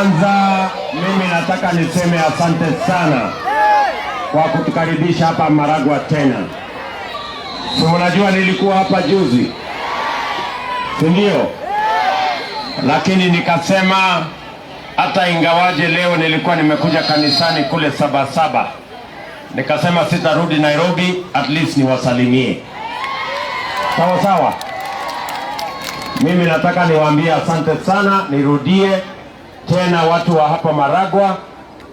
Kwanza mimi nataka niseme asante sana kwa kutukaribisha hapa Maragwa tena. Si unajua nilikuwa hapa juzi, si ndio? Lakini nikasema hata ingawaje leo nilikuwa nimekuja kanisani kule Sabasaba, nikasema sitarudi Nairobi, at least niwasalimie. Sawa sawa. Mimi nataka niwaambie asante sana, nirudie tena watu wa hapa Maragwa,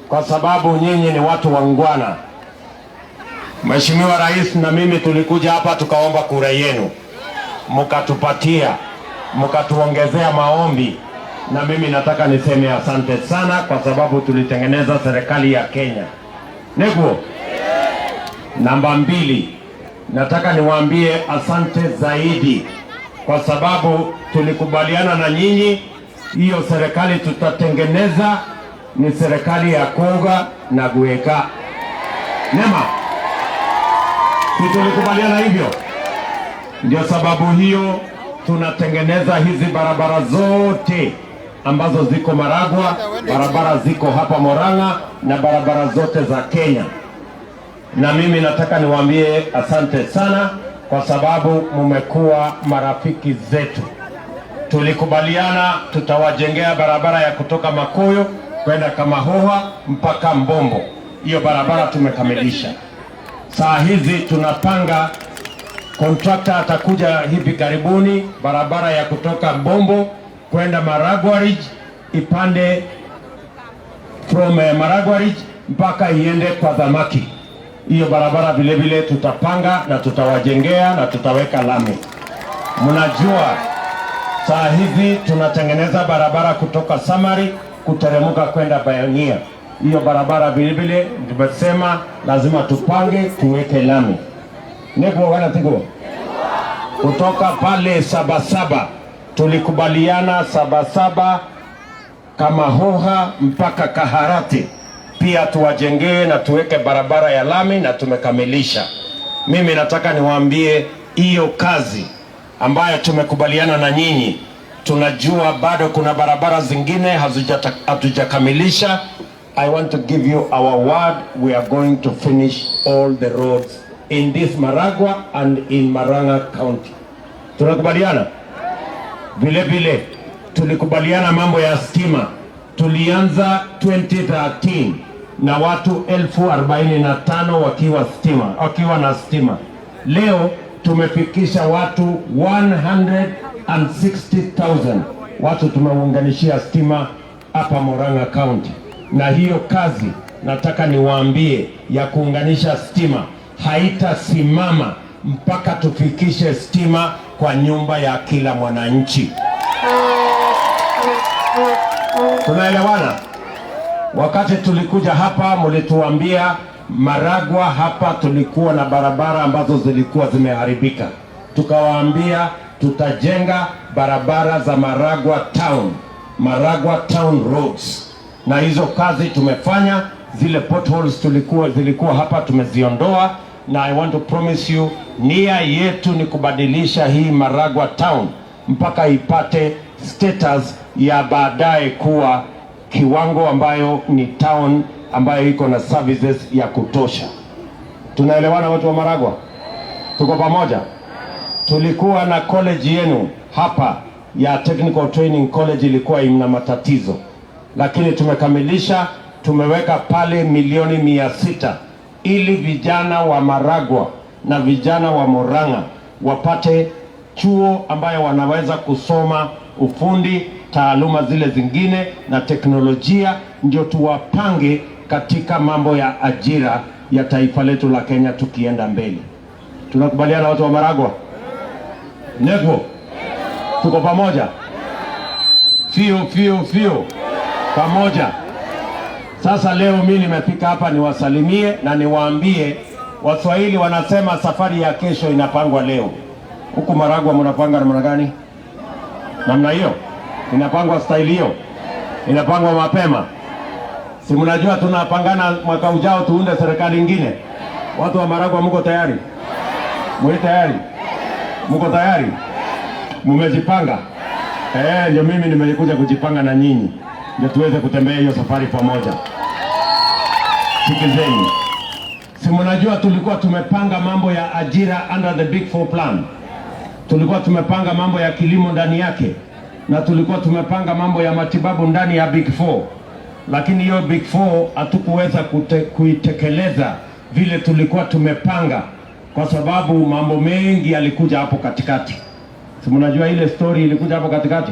kwa sababu nyinyi ni watu wangwana. Mheshimiwa Rais na mimi tulikuja hapa tukaomba kura yenu, mkatupatia, mkatuongezea maombi, na mimi nataka niseme asante sana kwa sababu tulitengeneza serikali ya Kenya. Neguo. Namba 2, nataka niwaambie asante zaidi kwa sababu tulikubaliana na nyinyi hiyo serikali tutatengeneza ni serikali ya Koga na Gweka. Nema, tulikubaliana hivyo. Ndio sababu hiyo tunatengeneza hizi barabara zote ambazo ziko Maragwa, barabara ziko hapa Murang'a na barabara zote za Kenya. Na mimi nataka niwaambie asante sana kwa sababu mumekuwa marafiki zetu. Tulikubaliana tutawajengea barabara ya kutoka Makuyu kwenda Kamahoha mpaka Mbombo. Hiyo barabara tumekamilisha. Saa hizi tunapanga, contractor atakuja hivi karibuni, barabara ya kutoka Mbombo kwenda Maragwa Ridge, ipande from Maragwa Ridge mpaka iende kwa Dhamaki. Hiyo barabara vile vile tutapanga na tutawajengea na tutaweka lami. Mnajua saa hizi tunatengeneza barabara kutoka Samari kuteremuka kwenda Pioneer. Hiyo barabara vile vile tumesema lazima tupange tuweke lami. Neko wana tigo. Kutoka pale Sabasaba tulikubaliana Sabasaba Kamahoha mpaka Kaharati pia tuwajengee na tuweke barabara ya lami, na tumekamilisha. Mimi nataka niwaambie hiyo kazi ambayo tumekubaliana na nyinyi, tunajua bado kuna barabara zingine hatujakamilisha. I want to give you our word, we are going to finish all the roads in this Maragwa and in Murang'a County. Tunakubaliana? Vile vile tulikubaliana mambo ya stima. Tulianza 2013 na watu 45,000 wakiwa na stima. Leo tumefikisha watu 160,000 watu tumeunganishia stima hapa Murang'a County. Na hiyo kazi nataka niwaambie ya kuunganisha stima haitasimama mpaka tufikishe stima kwa nyumba ya kila mwananchi. Tunaelewana? Wakati tulikuja hapa mlituambia Maragwa hapa tulikuwa na barabara ambazo zilikuwa zimeharibika. Tukawaambia tutajenga barabara za Maragwa Town roads. Na hizo kazi tumefanya, zile potholes zilikuwa hapa tumeziondoa, na I want to promise you nia yetu ni kubadilisha hii Maragwa Town mpaka ipate status ya baadaye kuwa kiwango ambayo ni town ambayo iko na services ya kutosha. Tunaelewana watu wa Maragwa? Tuko pamoja? Tulikuwa na college yenu hapa ya Technical Training College ilikuwa ina matatizo, lakini tumekamilisha, tumeweka pale milioni 600 ili vijana wa Maragwa na vijana wa Murang'a wapate chuo ambayo wanaweza kusoma ufundi, taaluma zile zingine na teknolojia, ndio tuwapange katika mambo ya ajira ya taifa letu la Kenya tukienda mbele. Tunakubaliana watu wa Maragwa? Nego, tuko pamoja? Fio pamoja. Sasa leo mimi nimefika hapa niwasalimie na niwaambie, Waswahili wanasema safari ya kesho inapangwa leo. Huku Maragwa mnapanga namna gani? Namna hiyo? Inapangwa style hiyo? Inapangwa mapema? Si mnajua tunapangana mwaka ujao tuunde serikali nyingine. Watu wa Maragwa mko tayari? Mwe tayari? Mko tayari? Mmejipanga? Ndio mimi nimekuja kujipanga na nyinyi. ndio tuweze kutembea hiyo safari pamoja. Sikizeni, si mnajua tulikuwa tumepanga mambo ya ajira under the Big Four plan. Tulikuwa tumepanga mambo ya kilimo ndani yake, na tulikuwa tumepanga mambo ya matibabu ndani ya Big Four, lakini hiyo Big Four hatukuweza kuitekeleza vile tulikuwa tumepanga, kwa sababu mambo mengi yalikuja hapo katikati. Si mnajua ile story ilikuja hapo katikati?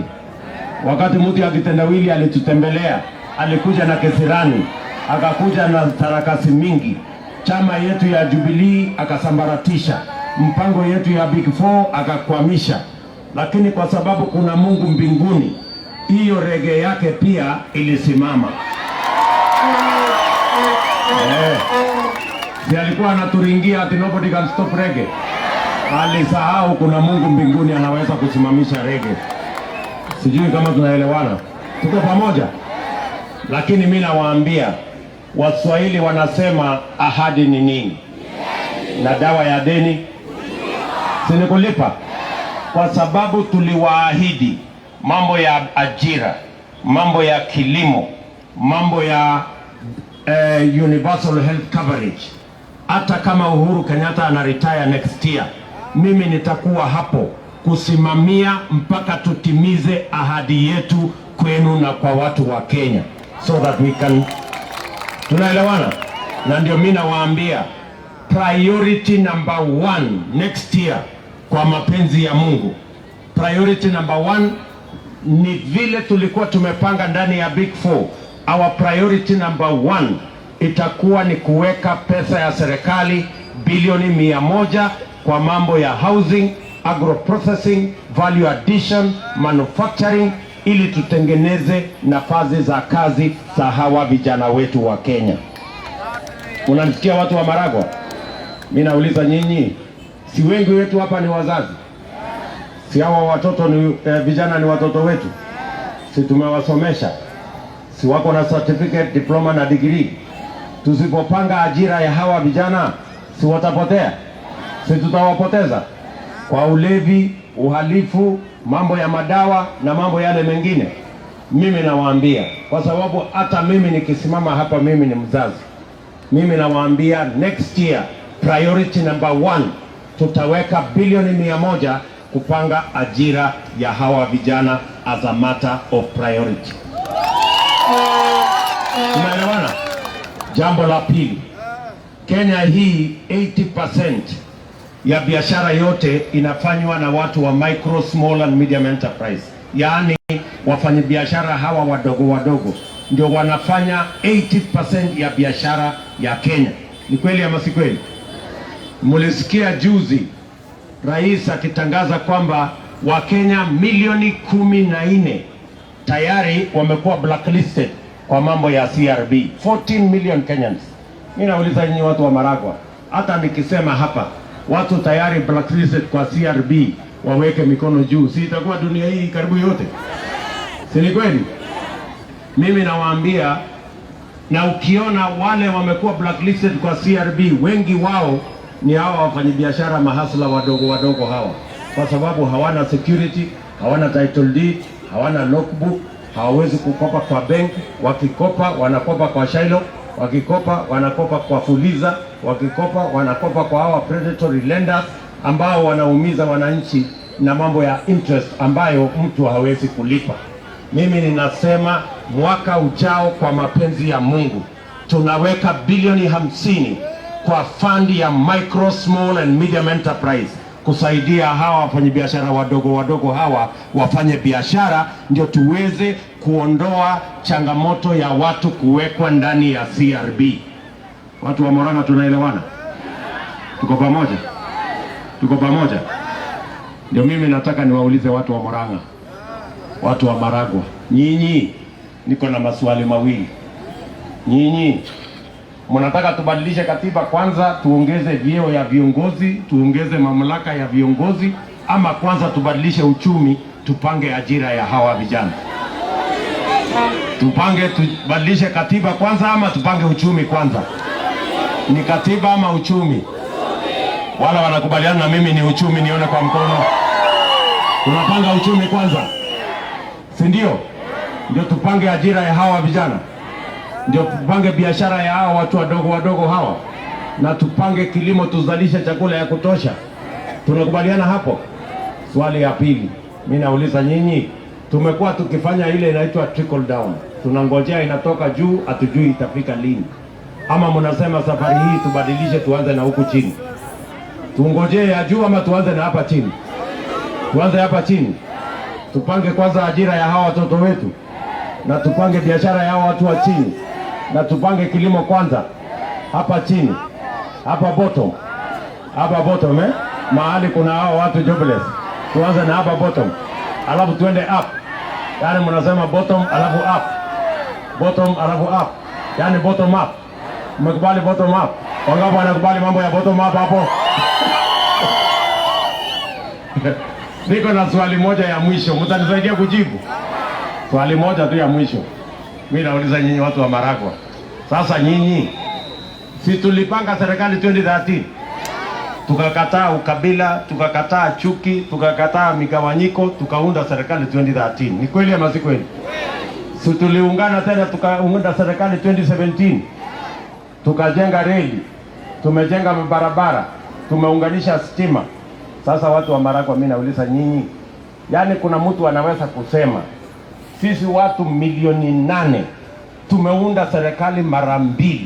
Wakati mtu akitendawili alitutembelea, alikuja na kesirani, akakuja na sarakasi mingi, chama yetu ya Jubilee akasambaratisha, mpango yetu ya Big Four akakwamisha. Lakini kwa sababu kuna Mungu mbinguni, hiyo rege yake pia ilisimama. Si alikuwa anaturingia ati nobody can stop rege? Alisahau kuna Mungu mbinguni anaweza kusimamisha rege. Sijui kama tunaelewana, tuko pamoja. Lakini mimi nawaambia, Waswahili wanasema ahadi ni nini? Na dawa ya deni si ni kulipa. Kwa sababu tuliwaahidi mambo ya ajira, mambo ya kilimo, mambo ya universal health coverage. Hata kama Uhuru Kenyatta ana retire next year, mimi nitakuwa hapo kusimamia mpaka tutimize ahadi yetu kwenu na kwa watu wa Kenya, so that we can. Tunaelewana? Na ndio mimi nawaambia priority number 1 next year, kwa mapenzi ya Mungu, priority number 1 ni vile tulikuwa tumepanga ndani ya Big Four. Our priority number 1 itakuwa ni kuweka pesa ya serikali bilioni 100 kwa mambo ya housing, agro processing, value addition, manufacturing, ili tutengeneze nafasi za kazi za hawa vijana wetu wa Kenya. Unanisikia watu wa Maragwa? Mimi nauliza nyinyi, si wengi wetu hapa ni wazazi? Si hawa watoto ni vijana ni watoto wetu? Si tumewasomesha? Si wako na certificate, diploma na degree? Tusipopanga ajira ya hawa vijana, si watapotea? Si tutawapoteza kwa ulevi, uhalifu, mambo ya madawa na mambo yale mengine? Mimi nawaambia, kwa sababu hata mimi nikisimama hapa, mimi ni mzazi, mimi nawaambia next year priority number 1 tutaweka bilioni 100 kupanga ajira ya hawa vijana as a matter of priority. Tunaelewana? Jambo la pili, Kenya hii 80% ya biashara yote inafanywa na watu wa micro, small and medium enterprise. Yaani wafanyabiashara hawa wadogo wadogo ndio wanafanya 80% ya biashara ya Kenya. Ni kweli ama si kweli? Mulisikia juzi rais akitangaza kwamba Wakenya milioni 14 tayari wamekuwa blacklisted kwa mambo ya CRB. 14 million Kenyans. Mimi nauliza nyinyi watu wa Maragwa, hata nikisema hapa watu tayari blacklisted kwa CRB waweke mikono juu, si itakuwa dunia hii karibu yote? Si ni kweli? Mimi nawaambia, na ukiona wale wamekuwa blacklisted kwa CRB, wengi wao ni hawa wafanyabiashara mahasla wadogo wadogo hawa, kwa sababu hawana security, hawana title deed, hawana logbook, hawawezi kukopa kwa bank. Wakikopa wanakopa kwa Shailo, wakikopa wanakopa kwa Fuliza, wakikopa wanakopa kwa hawa predatory lenders ambao wanaumiza wananchi na mambo ya interest ambayo mtu hawezi kulipa. Mimi ninasema mwaka ujao, kwa mapenzi ya Mungu, tunaweka bilioni 50 kwa fund ya micro, small and medium enterprise kusaidia hawa wafanyabiashara wadogo wadogo hawa wafanye biashara, ndio tuweze kuondoa changamoto ya watu kuwekwa ndani ya CRB. Watu wa Murang'a tunaelewana? Tuko pamoja? Tuko pamoja? Ndio mimi nataka niwaulize watu wa Murang'a, watu wa Maragwa, nyinyi, niko na maswali mawili. Nyinyi mnataka tubadilishe katiba kwanza, tuongeze vyeo ya viongozi, tuongeze mamlaka ya viongozi, ama kwanza tubadilishe uchumi, tupange ajira ya hawa vijana? Tubadilishe katiba kwanza ama tupange uchumi kwanza? Ni katiba ama uchumi? Wala wanakubaliana na mimi ni uchumi, nione kwa mkono. Tunapanga uchumi kwanza, si ndio? ndio tupange ajira ya hawa vijana, ndio tupange biashara ya hawa watu wadogo wadogo hawa, na tupange kilimo, tuzalishe chakula ya kutosha. Tunakubaliana hapo? Swali ya pili, mimi nauliza nyinyi, tumekuwa tukifanya ile inaitwa trickle down, tunangojea inatoka juu, hatujui itafika lini. Ama mnasema safari hii tubadilishe, tuanze na huku chini? Tungojee ya juu ama tuanze na hapa chini? Tuanze hapa chini, tupange kwanza ajira ya hawa watoto wetu, na tupange biashara ya hawa watu wa chini, na tupange kilimo kwanza hapa chini, hapa bottom mahali kuna hawa watu jobless. Tuanze na hapa bottom, alafu tuende up. Yani mnasema bottom alafu up, bottom alafu up, yani bottom up. Mmekubali bottom up? Wangapi wanakubali mambo ya bottom up hapo? Niko na swali moja ya mwisho, mtanisaidia kujibu? Swali moja tu ya mwisho. Mimi nauliza nyinyi watu wa Maragwa. Sasa nyinyi, si tulipanga serikali 2013? Tukakataa ukabila, tukakataa chuki, tukakataa migawanyiko, tukaunda serikali 2013. Ni kweli ama si kweli? Si tuliungana tena tukaunda serikali 2017? Tukajenga reli, tumejenga barabara, tumeunganisha stima. Sasa watu wa Maragwa, mimi nauliza nyinyi, yani kuna mtu anaweza kusema sisi watu milioni 8 tumeunda serikali mara 2,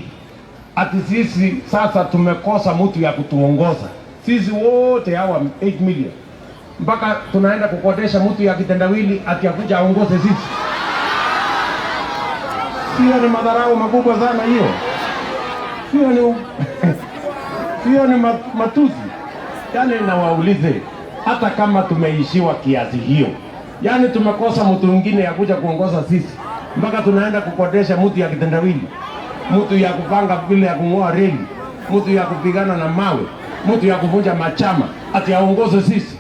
ati sisi sasa tumekosa mtu ya kutuongoza sisi wote hawa 8 million, mpaka tunaenda kukodesha mtu ya kitendawili ati akuja aongoze sisi? Sio ni madharau makubwa sana hiyo? Sio ni matusi? Yani nawaulize, hata kama tumeishiwa kiasi hiyo, yani tumekosa mtu mwingine ya kuja kuongoza sisi, mpaka tunaenda kukodesha mtu ya kitendawili, mtu ya kupanga vile ya kung'oa reli, mtu ya kupigana na mawe, mtu ya kuvunja machama ati aongoze sisi?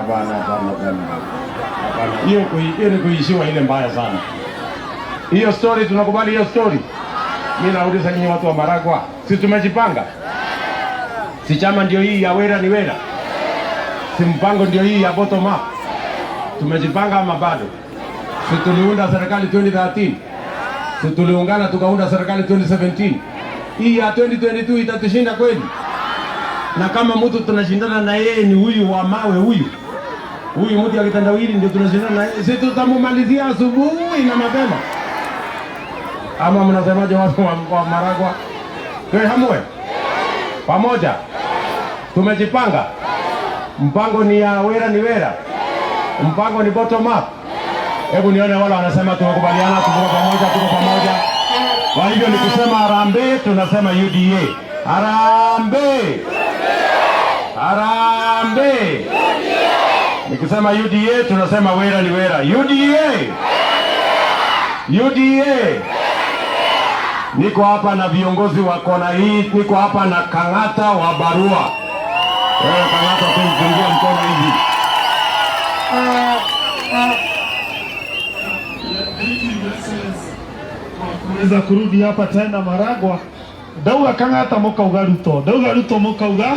Bana. Hiyo ni kuishiwa ile mbaya sana. Hiyo story tunakubali hiyo story? Mimi nauliza nyinyi watu wa Maragwa, si tumejipanga? Si chama ndio hii ya Wera ni Wera? Si mpango ndio hii ya bottom up? Tumejipanga ama bado? Si tuliunda serikali 2013? Si tuliungana tukaunda serikali 2017? Hii ya 2022 itatushinda kweli? Na kama mtu tunashindana na yeye ni huyu wa mawe, huyu mtu ya kitendawili ndio tunashindana na yeye, si tutamumalizia asubuhi na mapema? Ama mnasemaje watu wa Maragwa? Kwa hamwe pamoja tumejipanga. Mpango ni ya Wera ni Wera, mpango ni bottom up. Hebu nione wale wanasema tumekubaliana, tuko pamoja. Kwa hivyo ni kusema harambee, tunasema UDA. Harambee, harambee. Nikisema UDA tunasema Wera ni Wera. UDA. Niko hapa na viongozi wa kona hii, niko hapa na Kang'ata wa Barua. Kang'ata, tufungie mkono hivi. Tunaweza kurudi hapa tena Maragwa. Dauga Kang'ata mukauga Ruto. Dauga Ruto mukauga